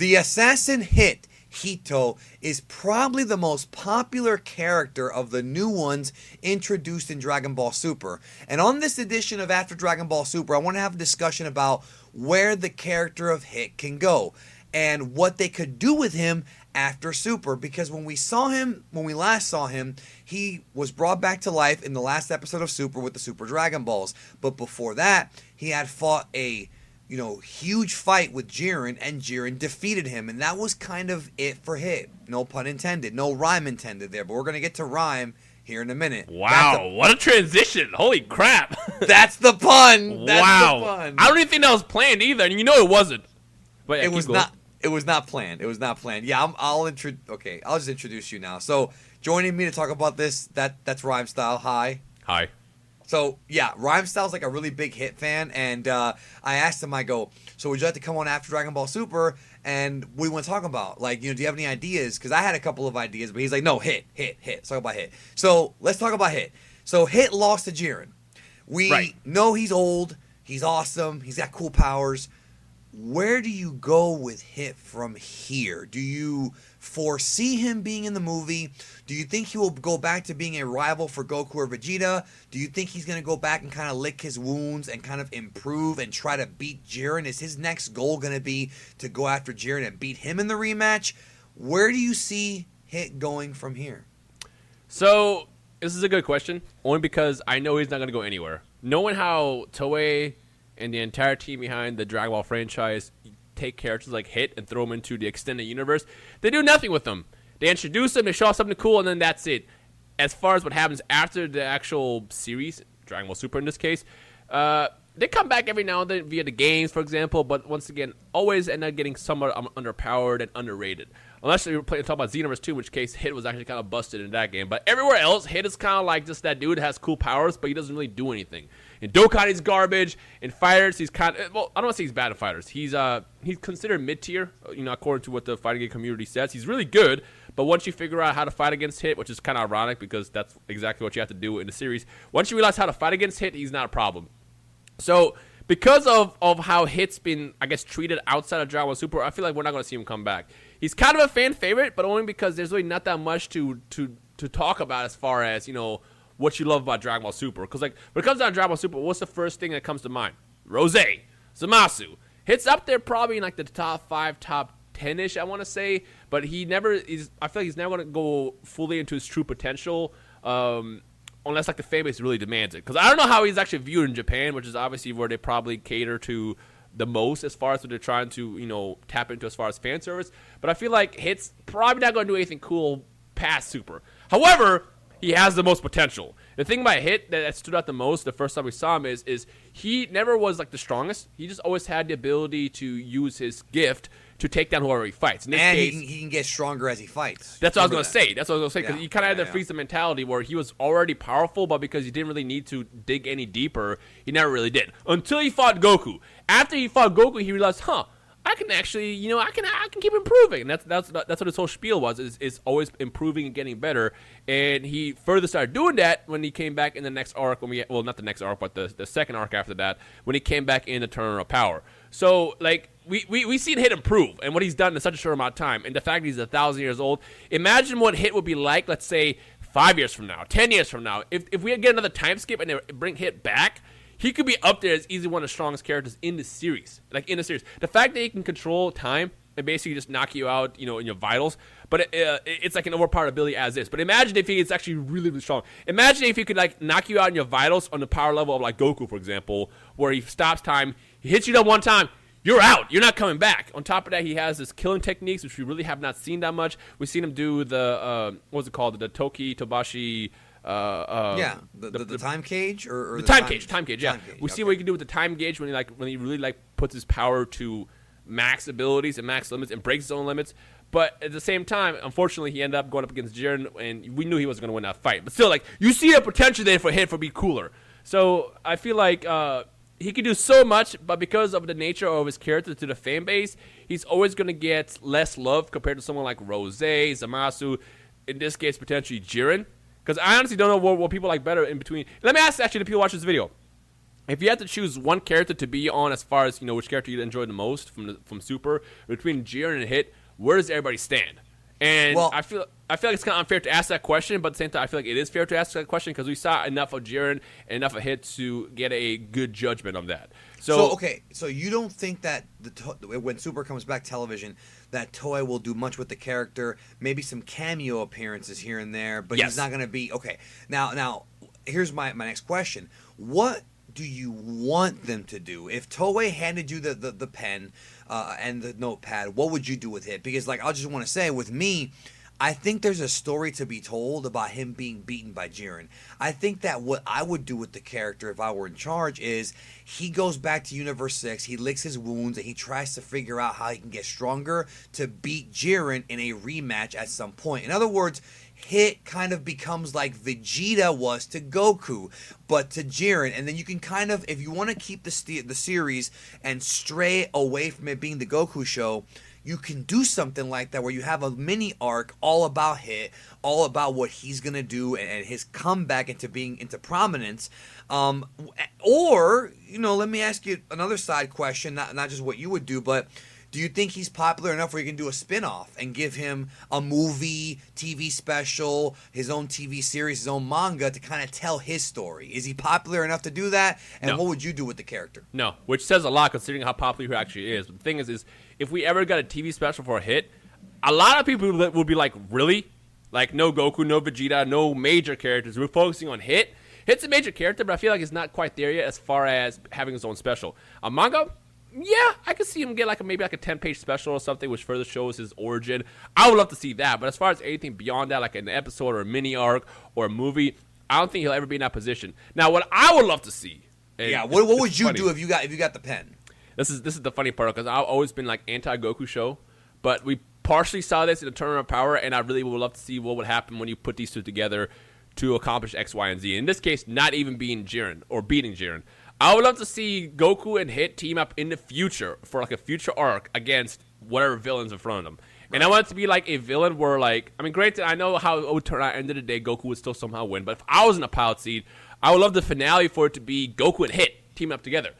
The assassin Hit, Hito, is probably the most popular character of the new ones introduced in Dragon Ball Super. And on this edition of After Dragon Ball Super, I want to have a discussion about where the character of Hit can go and what they could do with him after Super, because when we last saw him, he was brought back to life in the last episode of Super with the Super Dragon Balls. But before that, he had fought a huge fight with Jiren, and Jiren defeated him, and that was kind of it for Hit. No pun intended, no rhyme intended there, but we're gonna get to rhyme here in a minute. Wow, what a transition! Holy crap! That's the pun. Wow, the pun. I don't even think that was planned either, and it wasn't. But yeah, it was not. It was not planned. It was not planned. Yeah, I'll just introduce you now. So joining me to talk about this, that's Rhyme Style. Hi. Hi. So yeah, Rhyme Style's like a really big Hit fan, and I asked him, I go, so would you like to come on after Dragon Ball Super? And we want to talk about, do you have any ideas? Because I had a couple of ideas, but he's like, no, Hit. Let's talk about Hit. So let's talk about Hit. So Hit lost to Jiren. We know he's old, he's awesome, he's got cool powers. Where do you go with Hit from here? Do you foresee him being in the movie? Do you think he will go back to being a rival for Goku or Vegeta? Do you think he's going to go back and kind of lick his wounds and kind of improve and try to beat Jiren? Is his next goal going to be to go after Jiren and beat him in the rematch? Where do you see Hit going from here? So, this is a good question, only because I know he's not going to go anywhere. Knowing how Toei and the entire team behind the Dragon Ball franchise take characters like Hit and throw them into the extended universe, they do nothing with them. They introduce them, they show off something cool, and then that's it. As far as what happens after the actual series, Dragon Ball Super in this case, they come back every now and then via the games, for example, but once again, always end up getting somewhat underpowered and underrated. Unless you're talking about Xenoverse 2, in which case Hit was actually kind of busted in that game. But everywhere else, Hit is kind of like just that dude has cool powers, but he doesn't really do anything. In Dokkan, he's garbage. In fighters, he's kind of... Well, I don't want to say he's bad at fighters. He's considered mid-tier, according to what the fighting game community says. He's really good, but once you figure out how to fight against Hit, which is kind of ironic because that's exactly what you have to do in the series, once you realize how to fight against Hit, he's not a problem. So, because of how Hit's been, I guess, treated outside of Dragon Ball Super, I feel like we're not going to see him come back. He's kind of a fan favorite, but only because there's really not that much to talk about as far as, what you love about Dragon Ball Super. Because, when it comes down to Dragon Ball Super, what's the first thing that comes to mind? Rose, Zamasu. Hit's up there probably in, the top 5, top 10-ish, I want to say. But I feel like he's never going to go fully into his true potential, unless, the fan base really demands it. Because I don't know how he's actually viewed in Japan, which is obviously where they probably cater to the most as far as what they're trying to, tap into as far as fan service. But I feel like Hit's probably not going to do anything cool past Super. However, he has the most potential. The thing about Hit that stood out the most the first time we saw him is he never was the strongest. He just always had the ability to use his gift to take down whoever he fights. In this case, he can get stronger as he fights. That's what I was going to say. Because he kind of had the Frieza mentality where he was already powerful, but because he didn't really need to dig any deeper, he never really did. Until he fought Goku. After he fought Goku, he realized, I can actually, I can keep improving. And that's what his whole spiel was, is always improving and getting better. And he further started doing that when he came back in the next arc, not the next arc, but the second arc after that, when he came back in the Tournament of Power. So, we seen Hit improve, and what he's done in such a short amount of time, and the fact that he's 1,000 years old. Imagine what Hit would be like, let's say, 5 years from now, 10 years from now. If we get another time skip and they bring Hit back, he could be up there as easily one of the strongest characters in the series. The fact that he can control time and basically just knock you out, in your vitals, but it's like an overpowered ability as is. But imagine if he is actually really, really strong. Imagine if he could knock you out in your vitals on the power level of Goku, for example, where he stops time, he hits you down one time, you're out. You're not coming back. On top of that, he has his killing techniques, which we really have not seen that much. We've seen him do the what was it called, the Toki Tobashi. The time cage or the time cage. Yeah, we see what he can do with the time gauge when he really puts his power to max abilities and max limits and breaks his own limits. But at the same time, unfortunately, he ended up going up against Jiren, and we knew he wasn't going to win that fight. But still, you see the potential there for Hit for be cooler. So I feel like he can do so much, but because of the nature of his character to the fan base, he's always going to get less love compared to someone like Rose, Zamasu, in this case, potentially Jiren. Because I honestly don't know what people like better in between. Let me ask, actually, the people watching this video. if you had to choose one character to be on as far as, which character you enjoy the most from Super, between Jiren and Hit, where does everybody stand? And I feel like it's kind of unfair to ask that question, but at the same time, I feel like it is fair to ask that question because we saw enough of Jiren and enough of Hit to get a good judgment of that. So you don't think that when Super comes back television, that Toei will do much with the character, maybe some cameo appearances here and there, but he's not going to be okay. Now, here's my next question: what do you want them to do? If Toei handed you the pen and the notepad, what would you do with it? Because I just want to say, with me, I think there's a story to be told about him being beaten by Jiren. I think that what I would do with the character if I were in charge is he goes back to Universe 6, he licks his wounds, and he tries to figure out how he can get stronger to beat Jiren in a rematch at some point. In other words, Hit kind of becomes like Vegeta was to Goku, but to Jiren. And then you can kind of, if you want to keep the series and stray away from it being the Goku show, you can do something like that where you have a mini arc all about Hit, all about what he's going to do and his comeback into prominence. Or, let me ask you another side question, not just what you would do, but do you think he's popular enough where you can do a spin-off and give him a movie, TV special, his own TV series, his own manga to kind of tell his story? Is he popular enough to do that? And what would you do with the character? No, which says a lot considering how popular he actually is. But the thing is if we ever got a TV special for a Hit, a lot of people would be like, really? Like, no Goku, no Vegeta, no major characters. We're focusing on Hit. Hit's a major character, but I feel like he's not quite there yet as far as having his own special. A manga? Yeah, I could see him get maybe a 10-page special or something, which further shows his origin. I would love to see that, but as far as anything beyond that, like an episode or a mini arc or a movie, I don't think he'll ever be in that position. Now, what I would love to see, what would you do if you got the pen? This is the funny part because I've always been anti-Goku show, but we partially saw this in the Tournament of Power, and I really would love to see what would happen when you put these two together to accomplish X, Y, and Z. In this case, not even being Jiren or beating Jiren. I would love to see Goku and Hit team up in the future for a future arc against whatever villains in front of them. Right. And I want it to be a villain where granted, I know how it would turn out. At the end of the day, Goku would still somehow win. But if I was in a pilot seat, I would love the finale for it to be Goku and Hit teaming up together.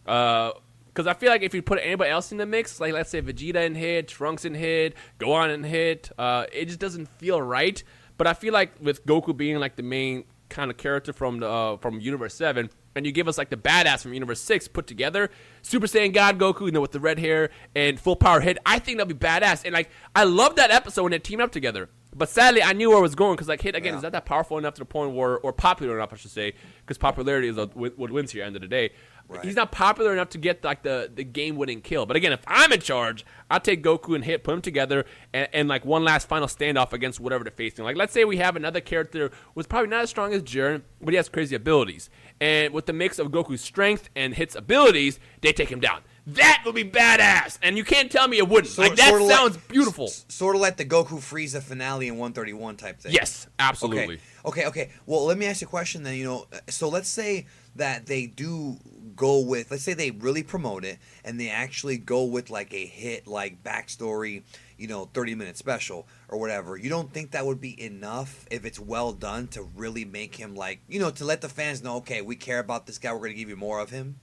Because I feel like if you put anybody else in the mix, let's say Vegeta and Hit, Trunks and Hit, Gohan and Hit, it just doesn't feel right. But I feel like with Goku being the main kind of character from Universe 7, and you give us the badass from Universe 6 put together, Super Saiyan God Goku, with the red hair and full power Hit, I think that'd be badass. And I love that episode when they teamed up together. But sadly, I knew where it was going because Hit again is not that powerful enough to the point where, or popular enough, I should say, because popularity is what wins here at the end of the day. Right. He's not popular enough to get the game-winning kill. But again, if I'm in charge, I'll take Goku and Hit, put them together, and one last final standoff against whatever they're facing. Let's say we have another character who's probably not as strong as Jiren, but he has crazy abilities. And with the mix of Goku's strength and Hit's abilities, they take him down. That would be badass, and you can't tell me it wouldn't. That sounds beautiful. Sort of like the Goku Frieza finale in 131 type thing. Yes, absolutely. Okay. Well, let me ask you a question then. So let's say that they do go with, let's say they really promote it, and they actually go with a Hit backstory, 30-minute special or whatever. You don't think that would be enough if it's well done to really make him to let the fans know, okay, we care about this guy, we're going to give you more of him?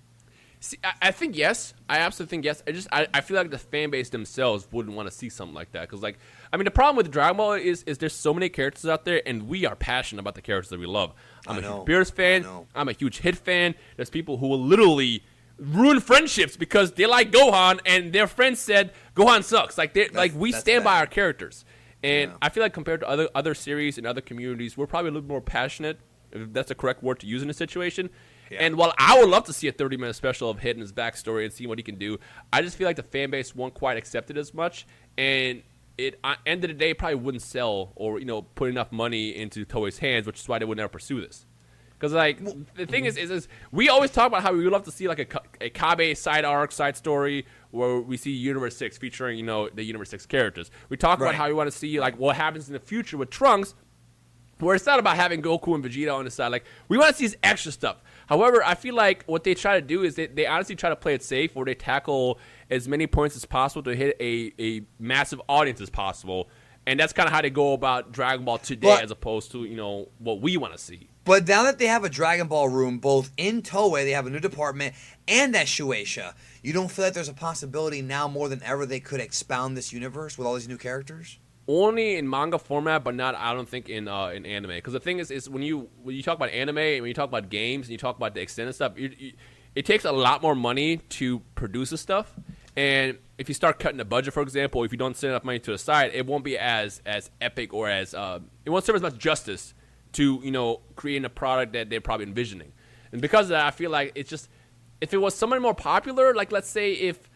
See, I think yes. I absolutely think yes. I feel like the fan base themselves wouldn't want to see something like that. Because, the problem with Dragon Ball is there's so many characters out there, and we are passionate about the characters that we love. I'm a huge Beerus fan. I'm a huge Hit fan. There's people who will literally ruin friendships because they like Gohan, and their friends said Gohan sucks. We stand by our characters. And I feel like compared to other series and other communities, we're probably a little more passionate, if that's the correct word to use in a situation. Yeah. And while I would love to see a 30-minute special of Hit and his backstory and see what he can do, I just feel like the fan base won't quite accept it as much. And it, at the end of the day, probably wouldn't sell or put enough money into Toei's hands, which is why they would never pursue this. Because the thing is we always talk about how we would love to see a Kabe side arc, side story where we see Universe 6 featuring the Universe 6 characters. We talk about how we want to see what happens in the future with Trunks, where it's not about having Goku and Vegeta on the side. We want to see his extra stuff. However, I feel like what they try to do is they honestly try to play it safe, where they tackle as many points as possible to hit a massive audience as possible. And that's kind of how they go about Dragon Ball today, as opposed to what we want to see. But now that they have a Dragon Ball room, both in Toei, they have a new department, and at Shueisha, you don't feel like there's a possibility now more than ever they could expound this universe with all these new characters? Only in manga format, but not, I don't think, in anime. Because the thing is when you talk about anime, and when you talk about games, and you talk about the extended stuff, it takes a lot more money to produce this stuff. And if you start cutting the budget, for example, if you don't send enough money to the side, it won't be as epic or as it won't serve as much justice to creating a product that they're probably envisioning. And because of that, I feel like it's just, if it was somebody more popular, like let's say if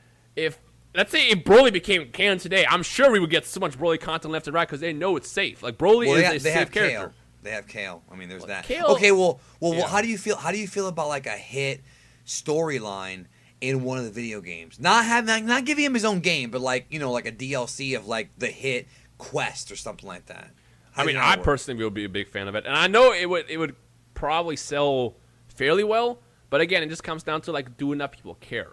Broly became canon today, I'm sure we would get so much Broly content left and right because they know it's safe. Like Broly is a safe character. They have Kale. I mean, there's that. Kale, okay, well, yeah. how do you feel? How do you feel about like a hit storyline in one of the video games? Not giving him his own game, but like like a DLC of like the hit quest or something like that. I personally would be a big fan of it, and I know it would probably sell fairly well. But again, it just comes down to like, do enough people care?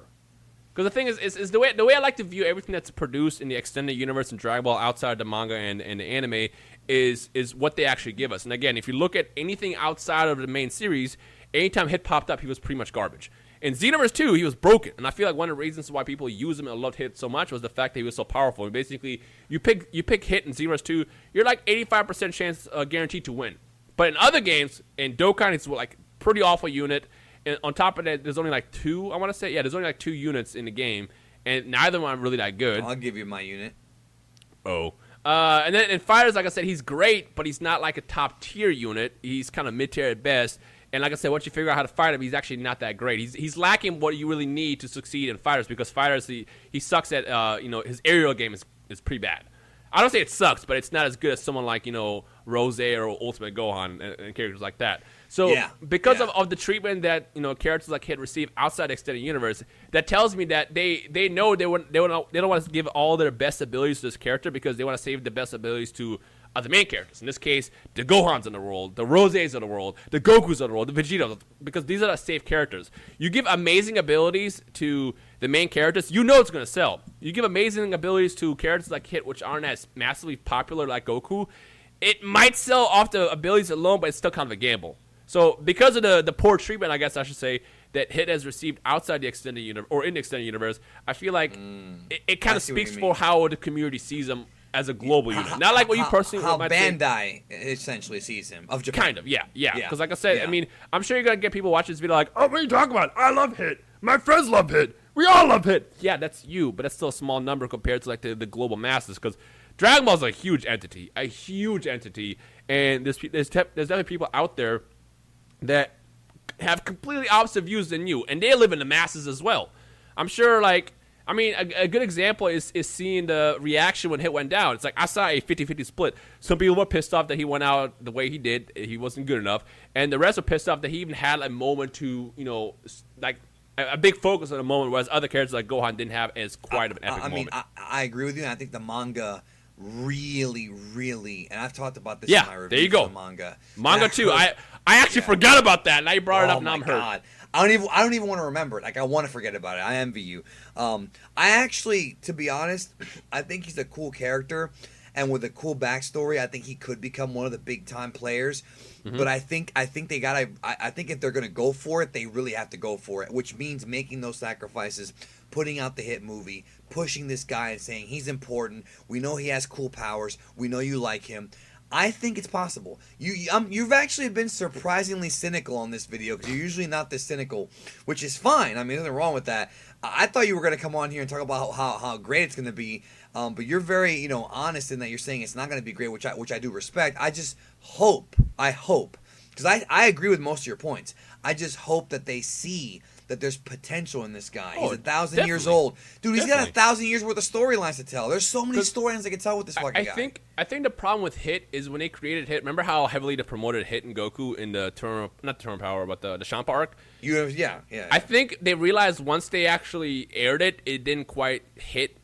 Because the thing is the way I like to view everything that's produced in the extended universe in Dragon Ball outside the manga and the anime is what they actually give us. And again, if you look at anything outside of the main series, anytime Hit popped up, he was pretty much garbage. In Xenoverse 2, he was broken, and I feel like one of the reasons why people use him and loved Hit so much was the fact that he was so powerful. And basically, you pick Hit in Xenoverse 2, you're like 85% chance guaranteed to win. But in other games, in Dokkan, it's like pretty awful unit. And on top of that, there's only like two, I want to say. Yeah, there's only like 2 units in the game, and neither of them are really that good. I'll give you my unit. Oh. And then in Fighters, like I said, he's great, but he's not like a top-tier unit. He's kind of mid-tier at best. And like I said, once you figure out how to fight him, he's actually not that great. He's lacking what you really need to succeed in Fighters, because Fighters, he sucks at, his aerial game is pretty bad. I don't say it sucks, but it's not as good as someone like, Rose or Ultimate Gohan and characters like that. So because of the treatment that, characters like Hit receive outside the extended universe, that tells me that they know they don't want to give all their best abilities to this character because they want to save the best abilities to the main characters. In this case, the Gohans in the world, the Roses of the world, the Gokus of the world, the Vegetas, because these are the safe characters. You give amazing abilities to the main characters, it's going to sell. You give amazing abilities to characters like Hit, which aren't as massively popular like Goku, it might sell off the abilities alone, but it's still kind of a gamble. So because of the poor treatment, I guess I should say, that Hit has received outside the extended universe or in the extended universe, I feel like it kind of speaks for how the community sees him as a global unit. Not like what you personally might Bandai essentially sees him of Japan. Kind of, yeah. Because like I said, I mean, I'm sure you're gonna get people watching this video like, "Oh, what are you talking about? I love Hit. My friends love Hit. We all love Hit." Yeah, that's you, but that's still a small number compared to like the global masses. Because Dragon Ball is a huge entity, and there's definitely people out there that have completely opposite views than you, and they live in the masses as well. I'm sure, like, I mean, a good example is seeing the reaction when Hit went down. It's like, I saw a 50-50 split. Some people were pissed off that he went out the way he did. He wasn't good enough. And the rest were pissed off that he even had a moment to, like, a big focus on a moment, whereas other characters like Gohan didn't have as quite of an epic moment. I agree with you, and I think the manga really, and I've talked about this in my review. There you go. The manga. Manga too. I actually forgot about that. Now you brought it up, now I'm hurt. I don't even want to remember it. Like, I want to forget about it. I envy you. I actually, to be honest, I think he's a cool character, and with a cool backstory, I think he could become one of the big time players. Mm-hmm. But I think they gotta. I think if they're gonna go for it, they really have to go for it, which means making those sacrifices, putting out the Hit movie, pushing this guy and saying he's important. We know he has cool powers. We know you like him. I think it's possible. You've actually been surprisingly cynical on this video because you're usually not this cynical, which is fine. I mean, there's nothing wrong with that. I thought you were going to come on here and talk about how great it's going to be, but you're very honest in that you're saying it's not going to be great, which I do respect. I just hope, because I agree with most of your points. I just hope that they see that there's potential in this guy. He's 1,000 years old. Dude, he's got 1,000 years worth of storylines to tell. There's so many storylines I can tell with this fucking guy. I think the problem with Hit is when they created Hit, remember how heavily they promoted Hit and Goku in the not the Turn Power, but the Champa arc? Yeah. I think they realized once they actually aired it, it didn't quite hit.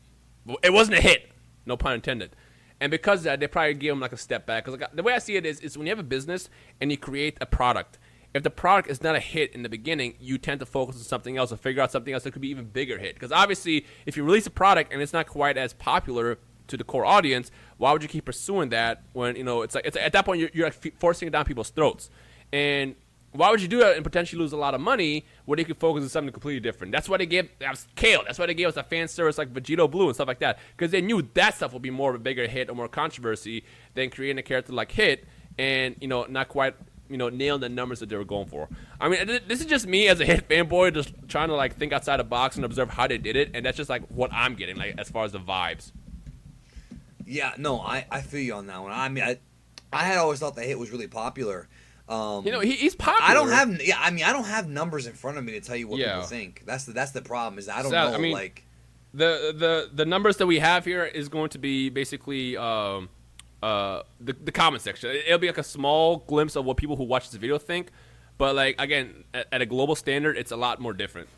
It wasn't a hit, no pun intended. And because of that, they probably gave him like a step back. Because the way I see it is when you have a business and you create a product, if the product is not a hit in the beginning, you tend to focus on something else or figure out something else that could be even bigger hit. Because obviously, if you release a product and it's not quite as popular to the core audience, why would you keep pursuing that when it's like at that point you're like forcing it down people's throats? And why would you do that and potentially lose a lot of money where they could focus on something completely different? That's why they gave us Kale. That's why they gave us a fan service like Vegito Blue and stuff like that, because they knew that stuff would be more of a bigger hit or more controversy than creating a character like Hit and, you know, not quite, you know, nailing the numbers that they were going for. I mean, this is just me as a Hit fanboy just trying to, like, think outside the box and observe how they did it, and that's just, like, what I'm getting, like, as far as the vibes. Yeah, no, I feel you on that one. I mean, I had always thought that Hit was really popular. You know, he's popular. I don't have numbers in front of me to tell you what people think. That's the problem, is I don't know. I mean, like, the numbers that we have here is going to be basically the comment section. It'll be like a small glimpse of what people who watch this video think, but like again, at a global standard, it's a lot more different.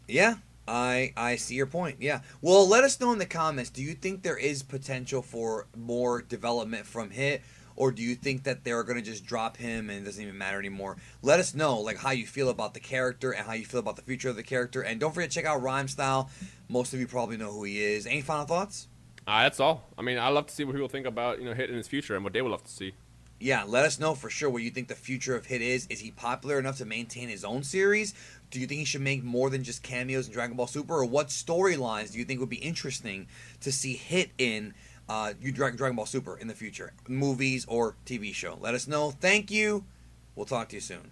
Yeah, I see your point. Yeah. Well, let us know in the comments. Do you think there is potential for more development from Hit? Or do you think that they're going to just drop him and it doesn't even matter anymore? Let us know, like, how you feel about the character and how you feel about the future of the character. And don't forget to check out Rhyme Style. Most of you probably know who he is. Any final thoughts? That's all. I mean, I love to see what people think about, you know, Hit in his future and what they would love to see. Yeah, let us know for sure what you think the future of Hit is. Is he popular enough to maintain his own series? Do you think he should make more than just cameos in Dragon Ball Super? Or what storylines do you think would be interesting to see Hit in Dragon Ball Super in the future, movies or TV show? Let us know. Thank you. We'll talk to you soon.